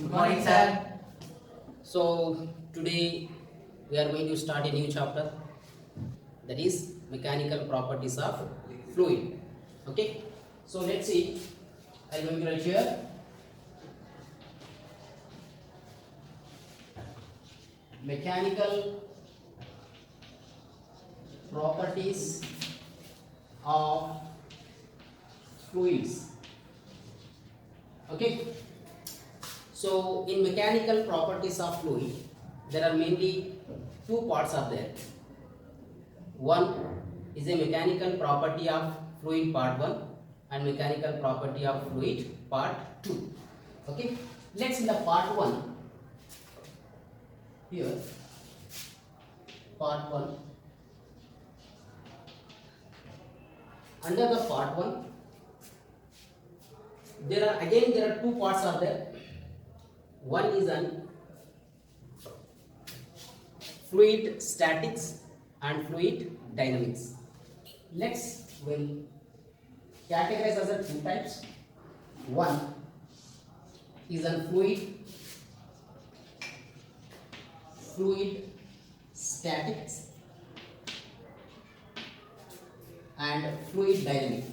Good morning, sir. So today we are going to start a new chapter, that is mechanical properties of fluid. Okay. So let's see. I'm going to write here mechanical properties of fluids. Okay. So in mechanical properties of fluid, there are mainly two parts are there. One is a mechanical property of fluid part 1 and mechanical property of fluid part 2. Okay. Let's in the part 1 here, part 1, under the part 1 there are two parts are there. One is an fluid statics and fluid dynamics. Let's will categorize as a two types. One is a fluid statics and fluid dynamic.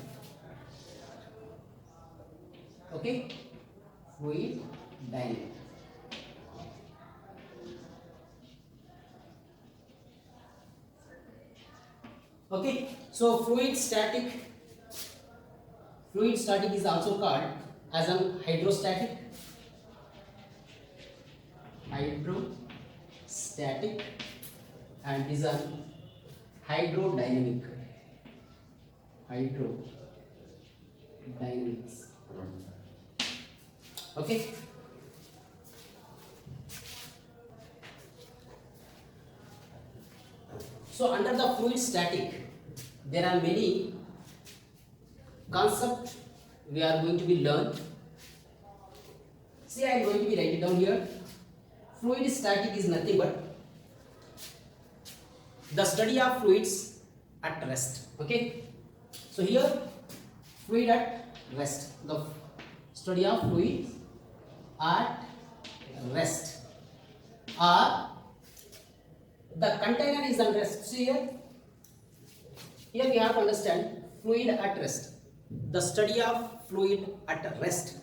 Okay, fluid dynamic. Okay, so fluid static is also called as an hydrostatic and is a hydrodynamics. Okay. So under the fluid static, there are many concepts we are going to be learned. See, I am going to be write it down here. Fluid static is nothing but the study of fluids at rest. Okay. So here, fluid at rest. The study of fluids at rest, or the container is at rest. See here. Here we have to understand fluid at rest. The study of fluid at rest,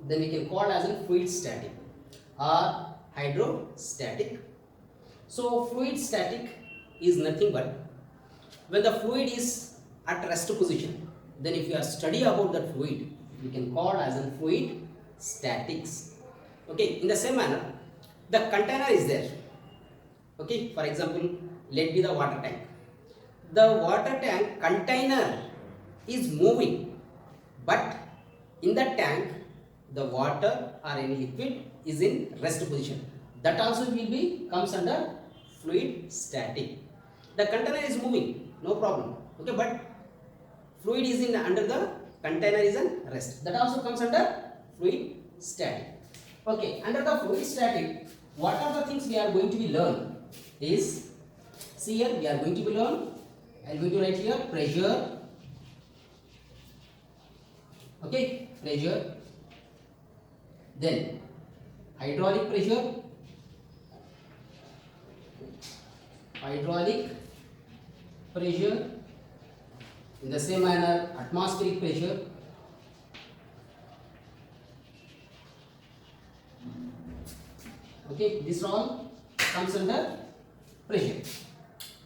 then we can call as a fluid static or hydrostatic. So fluid static is nothing but when the fluid is at rest position, then if you are study about that fluid, we can call as a fluid statics. Okay, in the same manner, the container is there. Okay, for example, let be the water tank. The water tank container is moving, but in the tank the water or any liquid is in rest position. That also will be comes under fluid static. The container is moving, no problem. Okay, but fluid is in under the container is in rest. That also comes under fluid static. Okay, under the fluid static, what are the things we are going to be learn is, see here we are going to be learn. I am going to write here pressure. Okay, pressure. Then hydraulic pressure, in the same manner atmospheric pressure, okay, this all comes under pressure.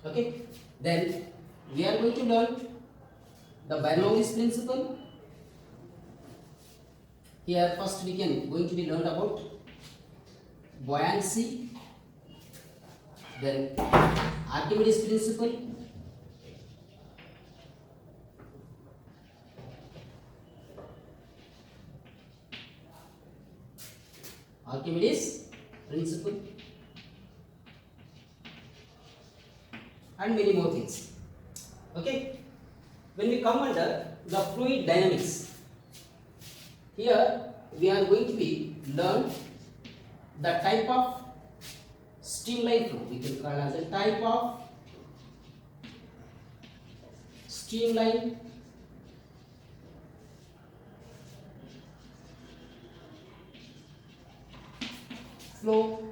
Okay, then we are going to learn the Bernoulli's principle. Here first we can going to be learned about buoyancy, then Archimedes principle, and many more things. Okay, when we come under the fluid dynamics, here we are going to be learn the type of streamline flow. We can call as a type of streamline flow.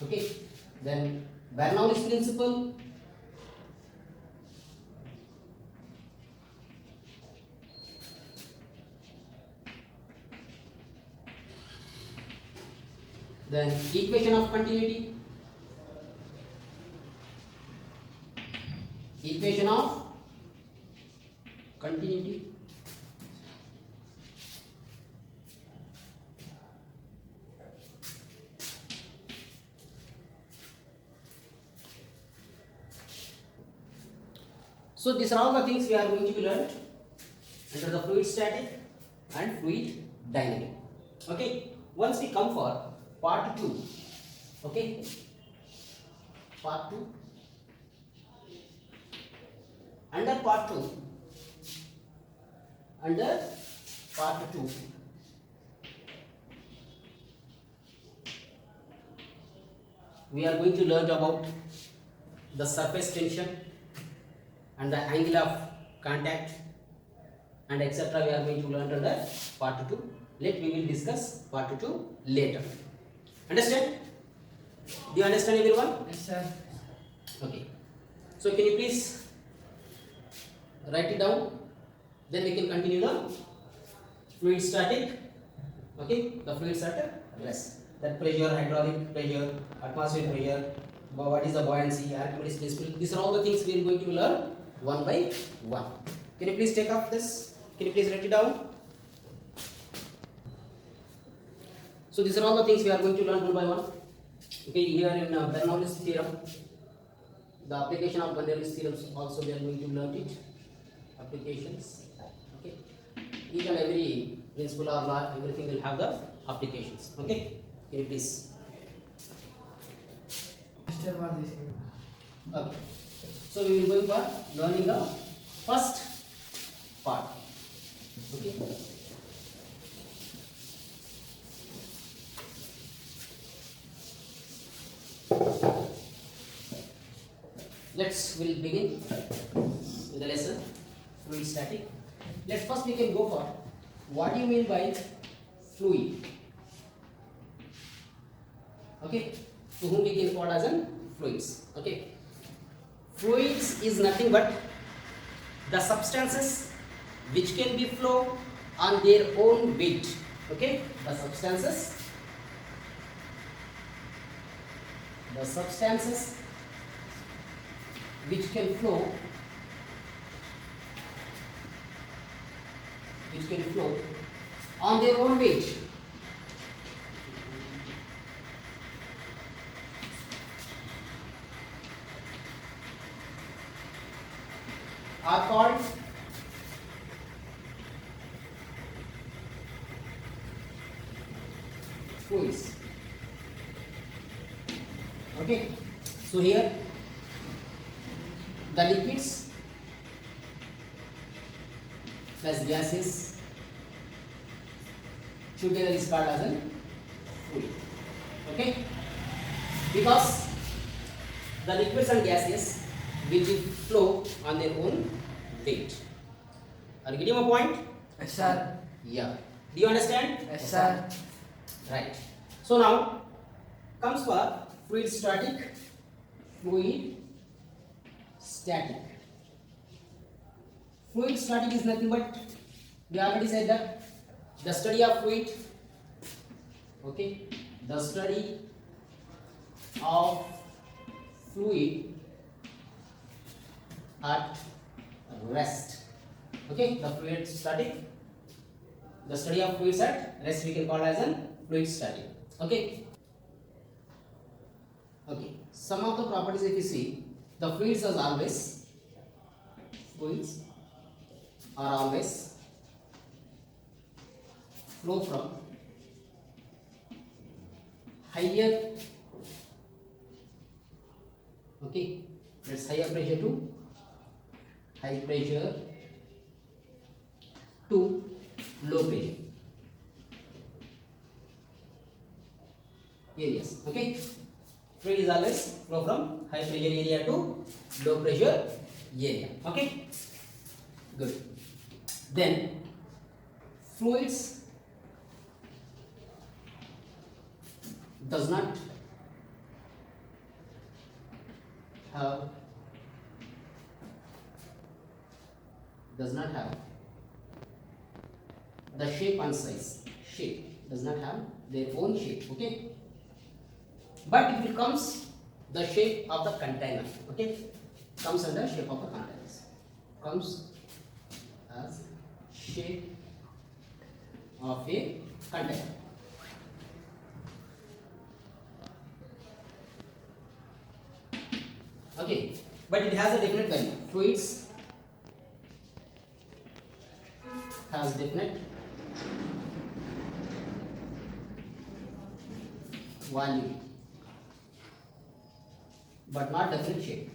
Okay, then Bernoulli's principle. Then equation of continuity. Equation of continuity. So these are all the things we are going to learn under the fluid static and fluid dynamic. Okay, once we come for part 2. Okay, part 2. Under part 2, we are going to learn about the surface tension and the angle of contact and etc. We are going to learn under part 2. We will discuss part 2 later. Understand? Do you understand, everyone? Yes, sir. Okay. So can you please write it down? Then we can continue the fluid static. Okay, the fluids at rest. That pressure, hydraulic pressure, atmospheric pressure, what is the buoyancy, Archimedes principle. These are all the things we are going to learn one by one. Can you please take up this? Can you please write it down? So these are all the things we are going to learn one by one. Okay, here in Bernoulli's theorem, the application of Bernoulli's theorems also we are going to learn it. Applications. Okay, each and every principle or law, everything will have the applications. Okay, can you please? Okay, so we will go for learning the first part. Okay. We'll begin with the lesson fluid static. First we can go for what do you mean by fluid? Okay, to whom we can call as an fluids. Okay, fluids is nothing but the substances which can be flow on their own weight. Okay, the substances which can flow on their own weight. Are called fluids. Okay, so here the liquids plus gases together is called as a fluid. Okay, because the liquids and gases will be flow on their own weight. Are you getting my point? Yes, sir. Yeah. Do you understand? Yes, sir. Right. So now comes for fluid static. Fluid static is nothing but, we already said that the study of fluid. Okay, the study of fluid at rest. Okay, the fluid static, the study of fluids at rest we can call as a fluid static. Okay. Okay, some of the properties if you see, the fluids are always flow from higher, okay, that's higher pressure to high pressure to low pressure areas. Okay, fluid is always flow from high pressure area to low pressure area. Okay, good. Then fluids does not have the shape and size. Shape does not have their own shape. Okay, but it becomes the shape of the container. Okay, comes under shape of the containers. Comes as shape of a container. Okay, but it has a definite value. Fluids has definite value, but not definite shape.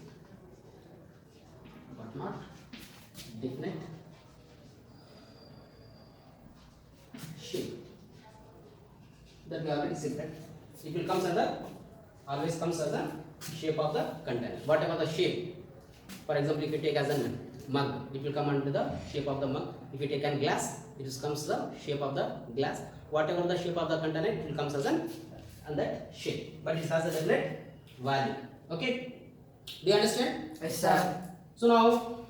But not definite shape. That we already said that it will comes under, always comes as a shape of the container. Whatever the shape, for example, if you take as a mug, it will come under the shape of the mug. If you take a glass, it comes the shape of the glass. Whatever the shape of the container, it will comes as an and that shape, but it has a definite value. Okay, do you understand? Yes, sir. So now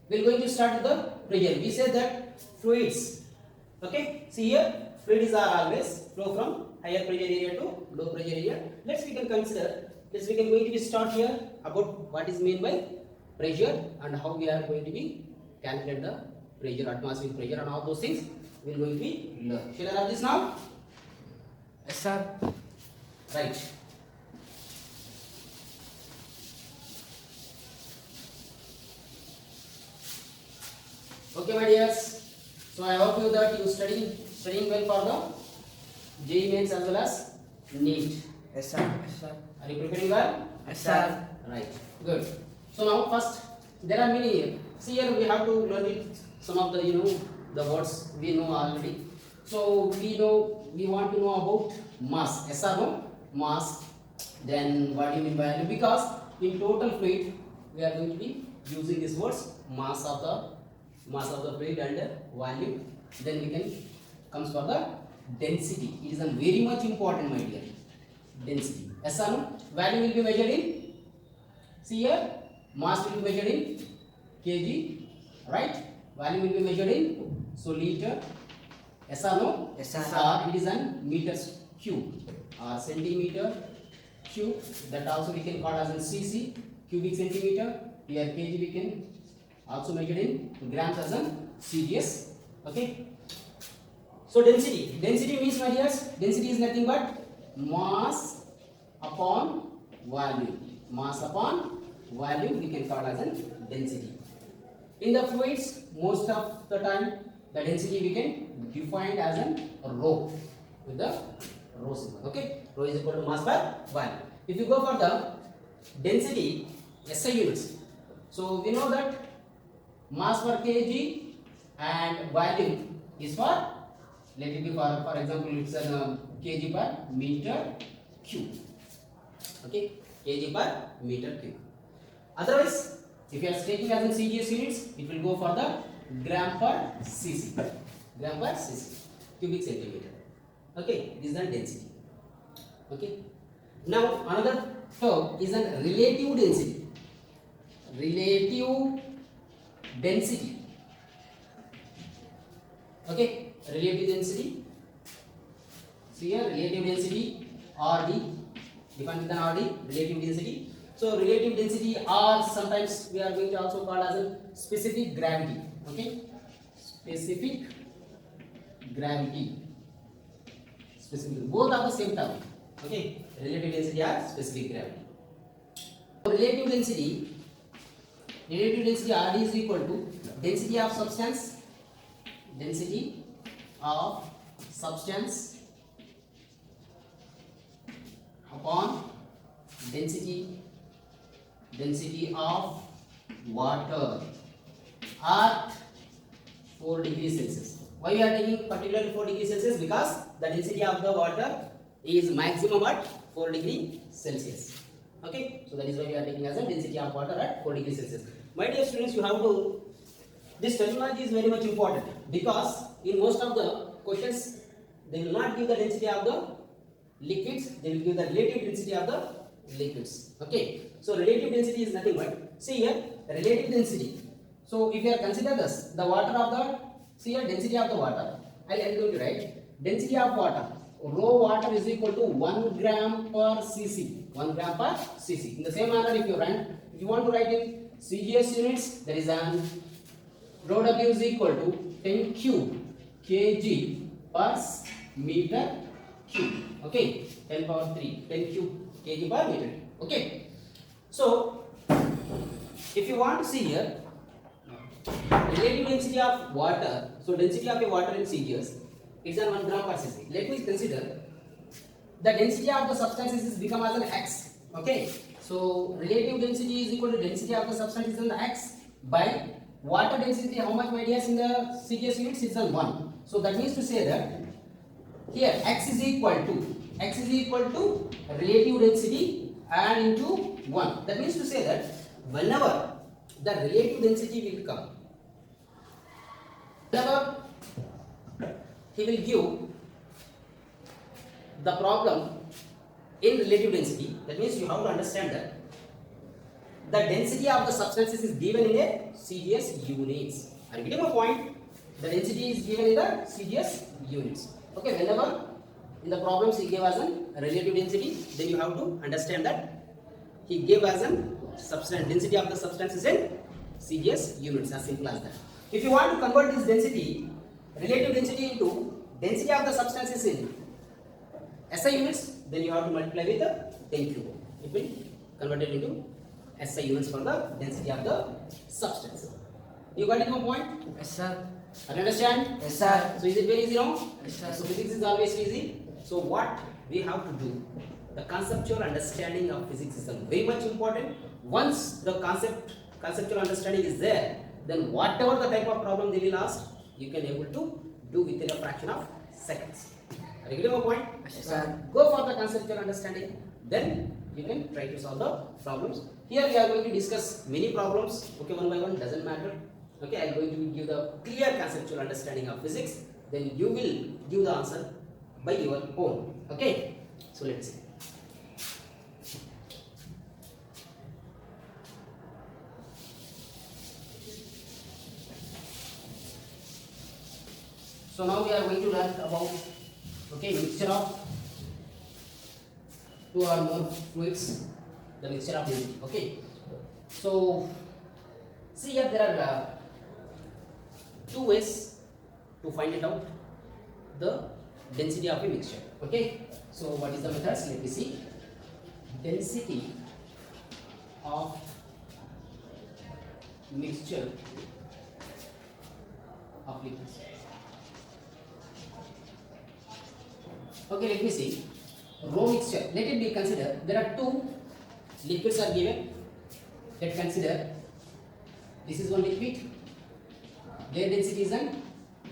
we are going to start with the pressure. We said that fluids. Okay, see here, fluids are always flow from higher pressure area to low pressure area. We can consider. We can going to start here about what is meant by pressure and how we are going to be calculate the pressure, atmospheric pressure, and all those things we are going to be learn. Shall I have this now? Yes, sir. Right. Okay, my dears. So I hope you that you studying well for the JEE Mains as well as NEET. Yes, sir. Yes, sir. Are you preparing well? Yes, sir. Right. Good. So now first there are many here. See here we have to learn it, some of the the words we know already. So we want to know about mass. Yes or no? Mass. Then what do you mean by value? Because in total fluid we are going to be using these words, mass of the fluid and volume. Then we can comes for the density. It is a very much important, my dear. Density. Yes or no? Value will be measured in, see here, mass will be measured in kg, right? Value will be measured in, so liter. Yes or no? Yes, sir. Or it is in meters cube or centimeter cube. That also we can call as in cc, cubic centimeter. Here kg we can also measure in grams as in cgs. Okay. So density. Density means, my dears, density is nothing but mass upon volume. Mass upon volume we can call as in density. In the fluids, most of the time the density we can define as an rho with the rho symbol. Okay, rho is equal to mass per volume. If you go for the density SI units, so we know that mass per kg and volume is for, let it be for example, it's a kg per meter cube. Okay, kg per meter cube. Otherwise, if you are taking as in CGS units, it will go for the gram per cc. Gram per cc, cubic centimeter. Okay, this is the density. Okay. Now another term is a relative density. Relative density. Okay, relative density. See here, relative density RD, defined with an RD, relative density. So relative density, or sometimes we are going to also call as a specific gravity. Okay, specific gravity. Specific, both are the same term. Okay, relative density or specific gravity. So relative density RD is equal to density of substance. Density of substance upon density of water at 4 degrees Celsius. Why we are taking particularly 4 degrees Celsius? Because the density of the water is maximum at 4 degrees Celsius. Okay, so that is why we are taking as a density of water at 4 degrees Celsius. My dear students, you have to, this terminology is very much important, because in most of the questions they will not give the density of the liquids, they will give the relative density of the liquids. Okay, so relative density is nothing but, see here, relative density. So if you are consider this, the water of the, see here, density of the water, I am going to write density of water, raw water is equal to 1 gram per cc, 1 gram per cc. In the same manner, if you want to write in CGS units, there is an rho W is equal to 10 cube kg per meter cube. Okay, 10 power 3, 10 cube kg per meter. Okay, so if you want to see here relative density of water, so density of a water in CGS is an 1 gram per cc. Let me consider the density of the substances is become as an x. Okay, so relative density is equal to density of the substance is an x by water density. How much, my dears, in the CGS units? It's an 1. So that means to say that here x is equal to relative density and into 1. That means to say that whenever the relative density will come, whenever he will give the problem in relative density, that means you have to understand that the density of the substances is given in a CGS units. Are you getting my point? The density is given in the CGS units. Okay, whenever in the problems he gave as a relative density, then you have to understand that he gave as a substance density of the substances in CGS units, as simple as that. If you want to convert this density, relative density, into density of the substances in SI units, then you have to multiply with 10 cube. It will convert it into SI units for the density of the substance. You got it, my point? Yes, sir. Are you understand? Yes, sir. So is it very easy now? Yes, sir. So physics is always easy. So what we have to do, the conceptual understanding of physics is very much important. Once the conceptual understanding is there, then whatever the type of problem they will ask, you can able to do within a fraction of seconds. Are you getting my point? Yes, sir. Go for the conceptual understanding, then you can try to solve the problems. Here we are going to discuss many problems. Okay, one by one, doesn't matter. Okay, I am going to give the clear conceptual understanding of physics. Then you will give the answer by your own. Okay, so let's see. So now we are going to learn about, okay, mixture of 2 or more fluids, the mixture of density. Okay, so see here there are 2 ways to find it out the density of a mixture. Okay, so what is the methods? Let me see. Density of mixture of liquids. Okay, let me see. Raw mixture. Let it be considered. There are 2 liquids are given. Let's consider. This is one liquid. Their density is an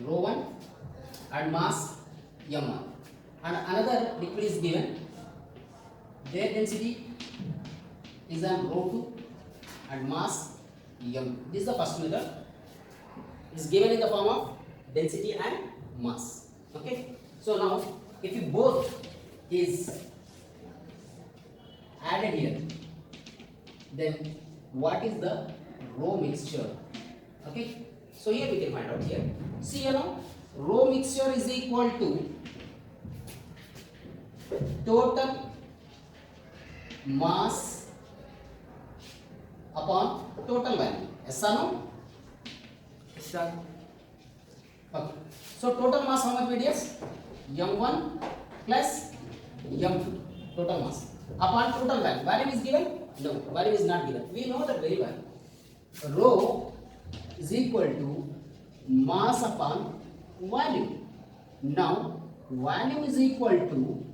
rho 1 and mass m1. And another liquid is given. Their density is an rho 2 and mass m. This is the first method. It is given in the form of density and mass. Okay. So now, if you both is added here, then what is the raw mixture? Okay, so here we can find out here. See here now, raw mixture is equal to total mass upon total value. Yes or no? Yes, sir. Okay. So total mass how much, medias? M1 plus M2, total mass upon total value. Value is given? No, value is not given. We know that very well. Rho is equal to mass upon volume. Now, volume is equal to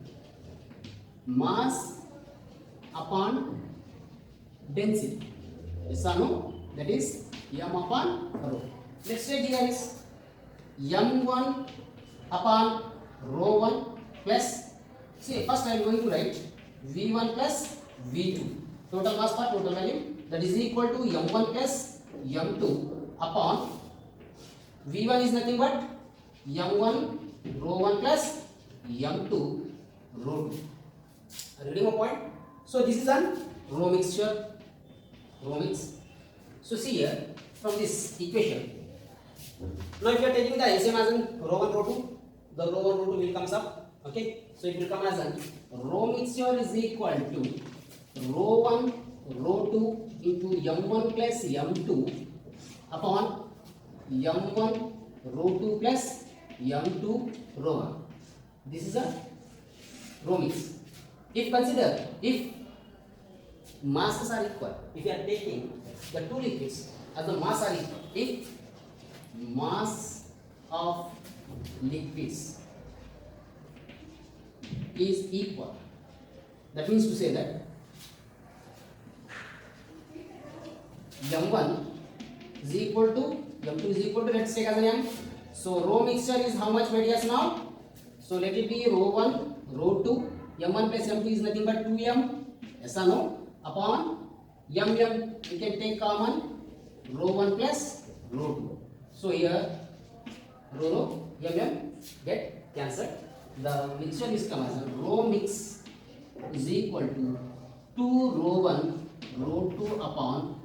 mass upon density. Yes or no? That is M upon rho. Let's take here is M1 upon rho 1 plus, see, first I am going to write V1 plus V2, total mass per total value, that is equal to M1 plus M2 upon V1 is nothing but M1 rho 1 plus M2 rho 2. Are you getting my point? So this is an rho mixture, rho mix. So see here from this equation. Now if you are taking the LCM as in rho 1 rho 2, the rho 1 rho 2 will comes up. Okay, so it will come as an rho mixture is equal to rho 1 rho 2 into m1 plus m2 upon m1 rho 2 plus m2 rho 1. This is a rho mix. If consider, if masses are equal, if you are taking the two liquids as the mass are equal, if mass of liquids is equal, that means to say that m1 is equal to m2 is equal to, let's take as an m. So rho mixture is how much, my dears, now? So let it be rho 1 rho 2, m1 plus m2 is nothing but 2m, yes or no, upon m we can take common rho 1 plus rho 2. So here rho m get cancelled. The mixture is come as a rho mix is equal to 2 rho 1 rho 2 upon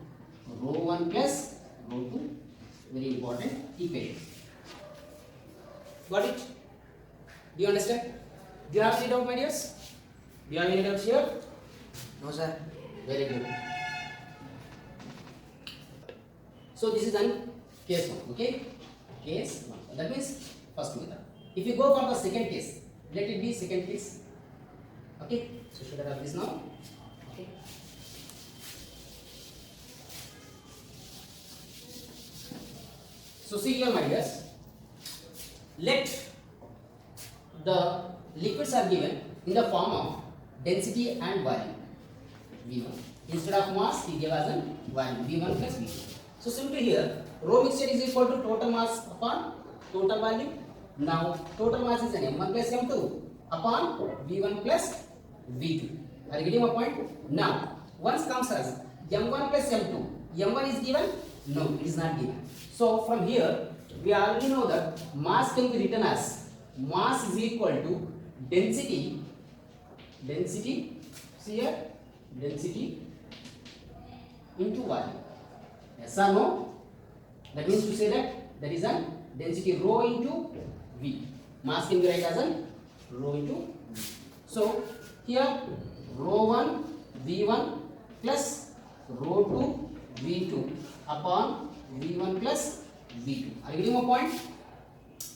rho 1 plus rho 2. Very important equation. Got it? Do you understand? Do you have any doubt, my dears? Do you have any doubts here? No, sir. Very good. So this is an case 1. Okay, case 1. That means first method. If you go for the second case, let it be second case. Okay, so should I have this now? Okay. So see here, my dears. Let the liquids are given in the form of density and volume V1. Instead of mass, he gave us a volume V1 plus V2. So simply here, rho mixture is equal to total mass upon total volume. Now total mass is an m1 plus m2 upon v1 plus v2. Are you getting my point? Now once comes as m1 plus m2, m1 is given? No, it is not given. So from here we already know that mass can be written as mass is equal to density, see here, density into volume. Yes or no? That means to say that there is a density rho into V. Mass can be written as a rho into V. So here rho 1 V1 plus rho 2 V2 upon V1 plus V2. Are you getting my point?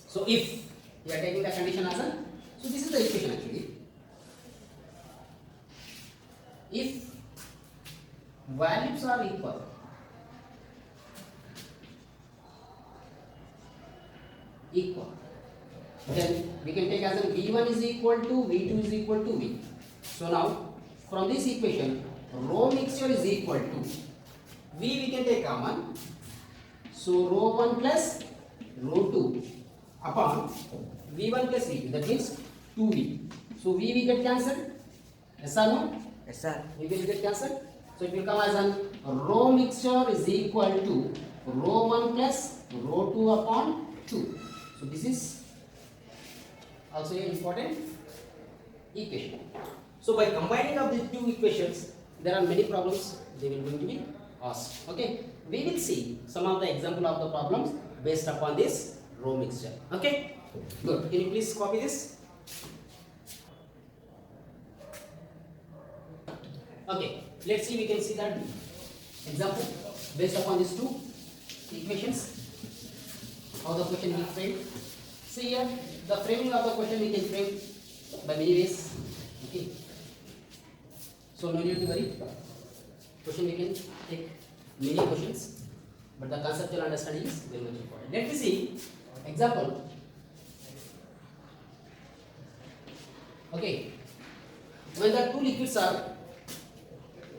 So if we are taking the condition as a, so this is the equation actually. If values are equal, then we can take as a V1 is equal to V2 is equal to V. So now from this equation, rho mixture is equal to V, we can take common. So rho 1 plus rho 2 upon V1 plus V2, that means 2V. So V we get cancelled. Yes or no? Yes, sir. V will get cancelled. So it will come as an rho mixture is equal to rho 1 plus rho 2 upon 2. So this is also an important equation. So by combining of these two equations, there are many problems they will going to be asked. Okay, we will see some of the example of the problems based upon this rho mixture. Okay, good. Can you please copy this? Okay, let's see. We can see that example based upon these two equations. How the question will frame. See here, the framing of the question we can frame by many ways. Okay. So no need to worry. Question we can take many questions, but the conceptual understanding is very much important. Let me see example. Okay. When the two liquids are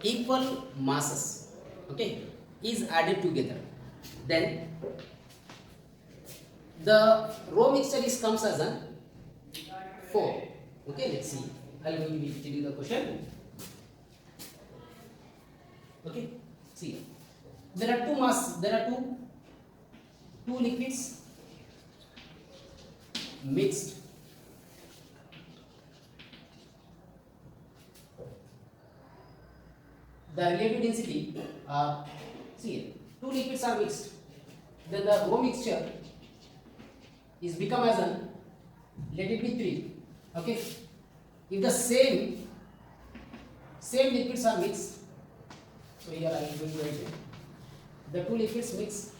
equal masses, okay, is added together, then the rho mixture is comes as a 4. Okay, let's see. I will be telling you the question. Okay, see. There are two liquids mixed the relative density see here, two liquids are mixed, then the row mixture is become as an, let it be 3. Okay, if the same liquids are mixed, so here I am going to write it. The two liquids mix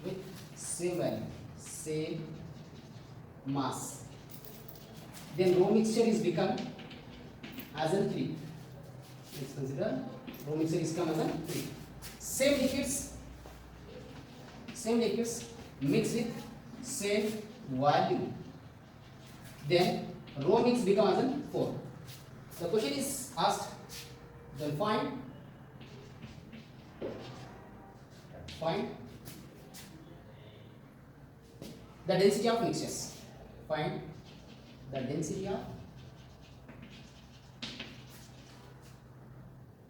with same value, same mass, then row mixture is become as an 3. Let's consider row mixture is become as an 3. Same liquids mix with same value, then row mix become as an 4. The question is asked, then find the density of mixtures. Find the density of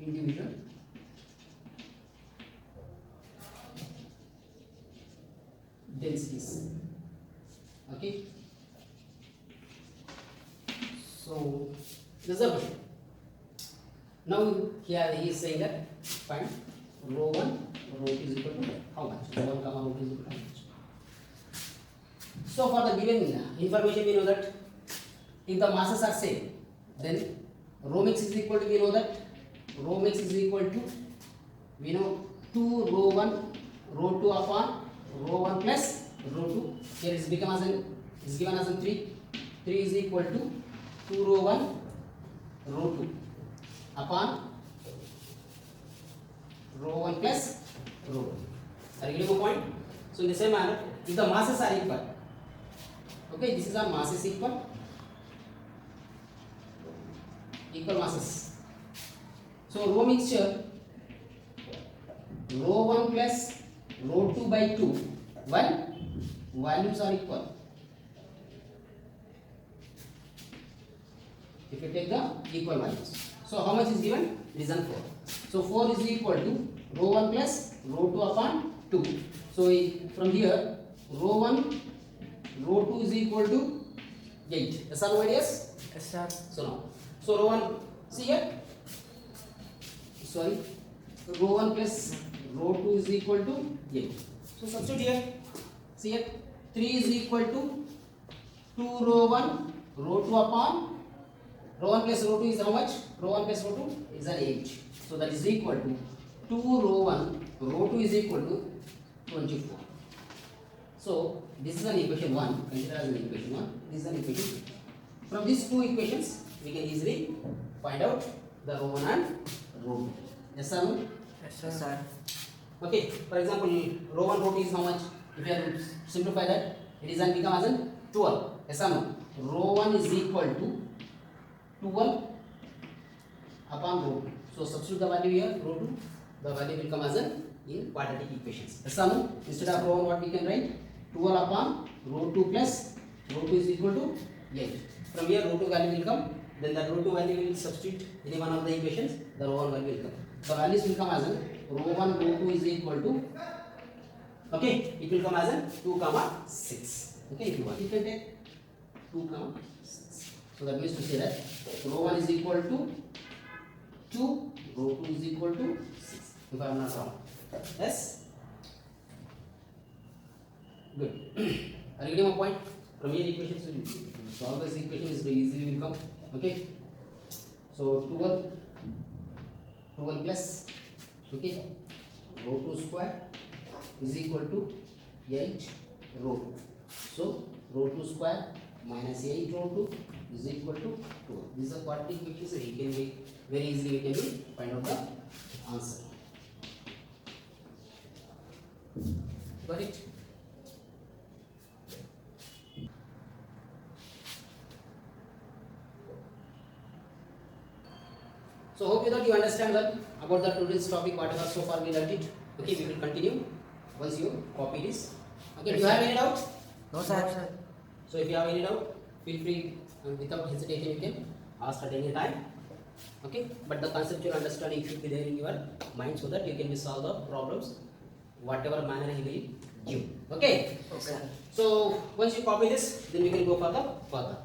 individual densities. Okay, so this is the question. Now here he is saying that find rho 1 rho 2 is equal to how much? Rho 1 comma rho 2 is equal to how much? So for the given information we know that if the masses are same, then rho mix is equal to, we know that rho mix is equal to, we know 2 rho 1 rho 2 upon rho 1 plus rho 2. Here is become as an, is given as an 3. 3 is equal to 2 rho 1 rho 2 upon rho 1 plus rho 2. Are you getting the point? So in the same manner, if the masses are equal, okay, this is our masses equal masses. So rho mixture, rho 1 plus rho 2 by 2, while volumes are equal. If you take the equal values, so how much is given? It is 4. So 4 is equal to rho 1 plus rho 2 upon 2. So from here, rho 1 rho 2 is equal to 8. Yes or no, ideas? Yes, sir. So now, so rho 1, see here, sorry, rho 1 plus rho 2 is equal to 8. So substitute here, see here, 3 is equal to 2 rho 1 rho 2 upon rho 1 plus rho 2 is how much? Rho 1 plus rho 2 is an 8. So that is equal to 2 rho 1 rho 2 is equal to 24. So this is an equation 1, consider as an equation 1, this is an equation 2. From these two equations, we can easily find out the rho 1 and rho 2. Yes or no? Yes, sir. Okay, for example, rho 1 rho 2 is how much? If you have to simplify that, it is become as an 12. Yes or no? Rho 1 is equal to 12 upon rho 2. So substitute the value here, rho 2, the value will come as an in quadratic equations. Yes or no? Instead of rho 1, what we can write? 12 upon rho 2 plus rho 2 is equal to 8. From here, rho 2 value will come, then the rho 2 value will substitute any one of the equations, the rho 1 value will come. The values will come as an rho 1 rho 2 is equal to, okay, it will come as an 2 comma 6. Okay, if you want, you can take 2 comma 6. So that means to say that rho 1 is equal to 2, rho 2 is equal to 6. If I am not wrong. Yes? Good. Are you getting my point? From here equations will solve this equation is very easily will come. Okay. So 12 plus, okay, rho 2 square is equal to 8 rho 2. So rho 2 square minus 8 rho 2 is equal to 2. This is a quadratic equation, so we can be very easily we can find out the answer. Got it? So hope that you understand well about the today's topic, whatever so far we learned it. Okay, we will continue once you copy this. Okay, do you have any doubt? No, sir. So if you have any doubt, feel free and without hesitation you can ask at any time. Okay, but the conceptual understanding should be there in your mind so that you can solve the problems whatever manner he will give. Okay. Okay. So once you copy this, then we can go for the further.